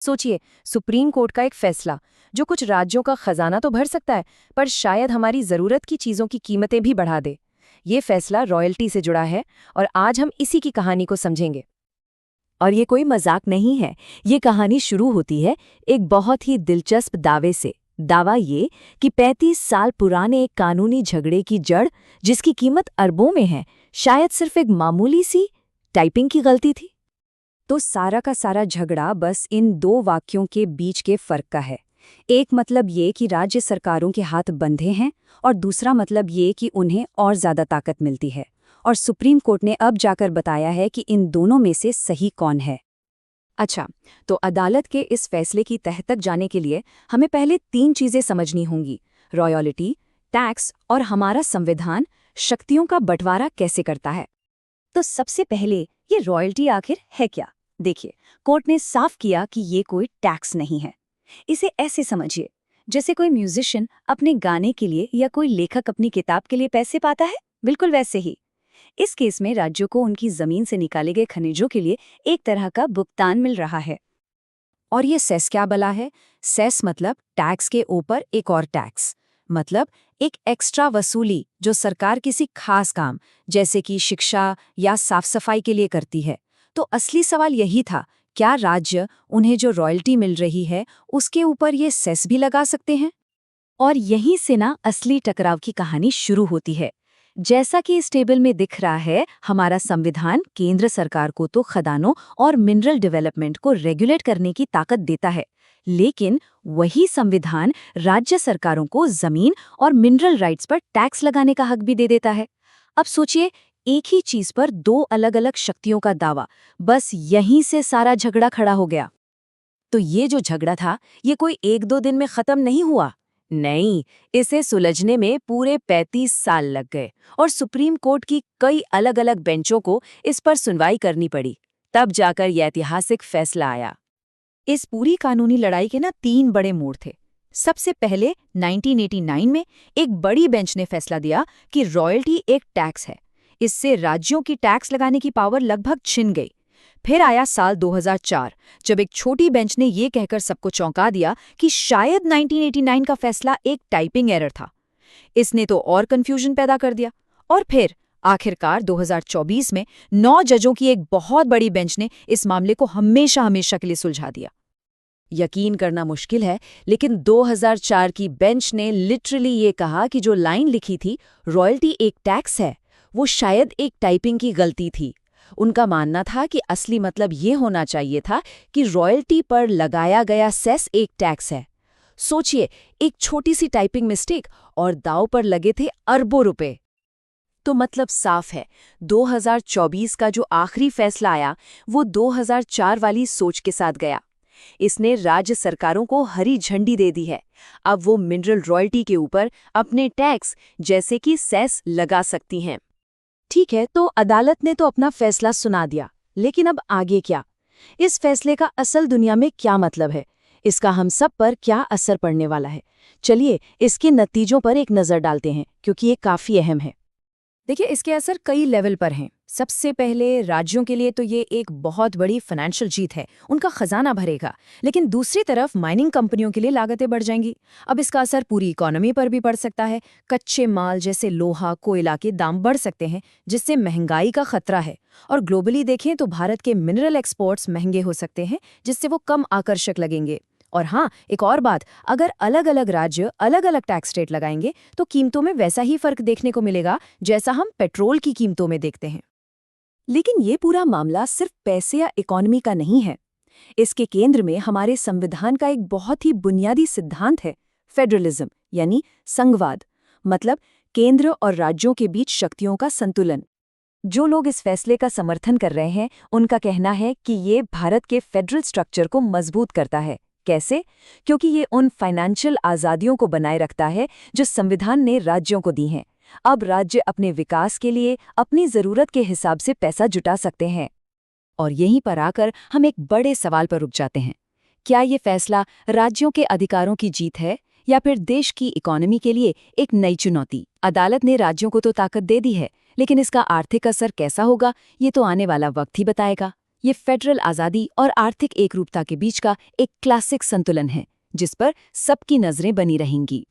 सोचिए, supreme court का एक फैसला जो कुछ राज्यों का खजाना तो भर सकता है, पर शायद हमारी जरूरत की चीजों की कीमतें भी बढ़ा दे। ये फैसला रॉयल्टी से जुड़ा है और आज हम इसी की कहानी को समझेंगे। और ये कोई मजाक नहीं है। ये कहानी शुरू होती है एक बहुत ही दिलचस्प दावे से। दावा ये कि 35 साल पुराने एक कानूनी झगड़े की जड़, जिसकी कीमत अरबों में है, शायद सिर्फ एक मामूली सी टाइपिंग की गलती थी। तो सारा का सारा झगड़ा बस इन दो वाक्यों के बीच के फर्क का है। एक मतलब ये कि राज्य सरकारों के हाथ बंधे हैं और दूसरा मतलब ये कि उन्हें और ज्यादा ताकत मिलती है। और सुप्रीम कोर्ट ने अब जाकर बताया है कि इन दोनों में से सही कौन है। अच्छा, तो अदालत के इस फैसले की तह तक जाने के लिए हमें पहले 3 चीजें समझनी होंगी: रॉयल्टी, टैक्स और हमारा संविधान शक्तियों का बंटवारा कैसे करता है। तो सबसे पहले, ये रॉयल्टी आखिर है क्या? देखिए, कोर्ट ने साफ किया कि ये कोई टैक्स नहीं है। इसे ऐसे समझिए, जैसे कोई म्यूजिशियन अपने गाने के लिए या कोई लेखक अपनी किताब के लिए पैसे पाता है, बिल्कुल वैसे ही इस केस में राज्यों को उनकी जमीन से निकाले गए खनिजों के लिए एक तरह का भुगतान मिल रहा है। और ये सेस क्या बला है? सेस मतलब टैक्स के ऊपर एक और टैक्स, मतलब एक एक्स्ट्रा वसूली जो सरकार किसी खास काम, जैसे कि शिक्षा या साफ सफाई के लिए करती है। तो असली सवाल यही था, क्या राज्य उन्हें जो रॉयल्टी मिल रही है उसके ऊपर ये सेस भी लगा सकते हैं? और यहीं से ना असली टकराव की कहानी शुरू होती है। जैसा कि इस टेबल में दिख रहा है, हमारा संविधान केंद्र सरकार को तो खदानों और मिनरल डेवलपमेंट को रेगुलेट करने की ताकत देता है, लेकिन वही संविधान राज्य सरकारों को जमीन और मिनरल राइट्स पर टैक्स लगाने का हक भी दे देता है। अब सोचिए, एक ही चीज पर दो अलग अलग शक्तियों का दावा, बस यहीं से सारा झगड़ा खड़ा हो गया। तो ये जो झगड़ा था, ये कोई 1-2 दिन में खत्म नहीं हुआ। नहीं, इसे सुलझने में पूरे 35 साल लग गए और सुप्रीम कोर्ट की कई अलग अलग बेंचों को इस पर सुनवाई करनी पड़ी। तब जाकर यह ऐतिहासिक फैसला आया। इस पूरी कानूनी लड़ाई के ना 3 बड़े मोड़ थे। सबसे पहले 1989 में एक बड़ी बेंच ने फैसला दिया कि रॉयल्टी एक टैक्स है। इससे राज्यों की टैक्स लगाने की पावर लगभग छिन गई। फिर आया साल 2004, जब एक छोटी बेंच ने ये कहकर सबको चौंका दिया कि शायद 1989 का फैसला एक टाइपिंग एरर था। इसने तो और कंफ्यूजन पैदा कर दिया। और फिर आखिरकार 2024 में 9 जजों की एक बहुत बड़ी बेंच ने इस मामले को हमेशा हमेशा के लिए सुलझा दिया। यकीन करना मुश्किल है, लेकिन 2004 की बेंच ने लिटरली ये कहा कि जो लाइन लिखी थी, रॉयल्टी एक टैक्स है, वो शायद एक टाइपिंग की गलती थी। उनका मानना था कि असली मतलब ये होना चाहिए था कि रॉयल्टी पर लगाया गया सेस एक टैक्स है। सोचिए, एक छोटी सी टाइपिंग मिस्टेक और दांव पर लगे थे अरबों रुपए। तो मतलब साफ है, 2024 का जो आखिरी फैसला आया, वो 2004 वाली सोच के साथ गया। इसने राज्य सरकारों को हरी झंडी दे दी है। अब वो मिनरल रॉयल्टी के ऊपर अपने टैक्स, जैसे कि सेस, लगा सकती हैं। ठीक है, तो अदालत ने तो अपना फैसला सुना दिया, लेकिन अब आगे क्या? इस फैसले का असल दुनिया में क्या मतलब है? इसका हम सब पर क्या असर पड़ने वाला है? चलिए, इसके नतीजों पर एक नज़र डालते हैं, क्योंकि ये काफ़ी अहम है। देखिए, इसके असर कई लेवल पर हैं। सबसे पहले राज्यों के लिए तो ये एक बहुत बड़ी फाइनेंशियल जीत है, उनका खजाना भरेगा। लेकिन दूसरी तरफ माइनिंग कंपनियों के लिए लागतें बढ़ जाएंगी। अब इसका असर पूरी इकोनॉमी पर भी पड़ सकता है। कच्चे माल जैसे लोहा, कोयला के दाम बढ़ सकते हैं, जिससे महंगाई का खतरा है। और ग्लोबली देखें तो भारत के मिनरल एक्सपोर्ट्स महंगे हो सकते हैं, जिससे वो कम आकर्षक लगेंगे। और हाँ, एक और बात, अगर अलग अलग राज्य अलग अलग टैक्स रेट लगाएंगे तो कीमतों में वैसा ही फर्क देखने को मिलेगा जैसा हम पेट्रोल की कीमतों में देखते हैं। लेकिन ये पूरा मामला सिर्फ पैसे या इकोनॉमी का नहीं है। इसके केंद्र में हमारे संविधान का एक बहुत ही बुनियादी सिद्धांत है, फेडरलिज्म, यानी संघवाद। मतलब केंद्र और राज्यों के बीच शक्तियों का संतुलन। जो लोग इस फैसले का समर्थन कर रहे हैं, उनका कहना है कि ये भारत के फेडरल स्ट्रक्चर को मजबूत करता है। कैसे? क्योंकि ये उन फाइनेंशियल आज़ादियों को बनाए रखता है जो संविधान ने राज्यों को दी हैं। अब राज्य अपने विकास के लिए अपनी ज़रूरत के हिसाब से पैसा जुटा सकते हैं। और यहीं पर आकर हम एक बड़े सवाल पर रुक जाते हैं। क्या ये फैसला राज्यों के अधिकारों की जीत है या फिर देश की इकोनॉमी के लिए एक नई चुनौती? अदालत ने राज्यों को तो ताकत दे दी है, लेकिन इसका आर्थिक असर कैसा होगा, ये तो आने वाला वक्त ही बताएगा। ये फेडरल आज़ादी और आर्थिक एकरूपता के बीच का एक क्लासिक संतुलन है जिस पर सबकी नजरें बनी रहेंगी।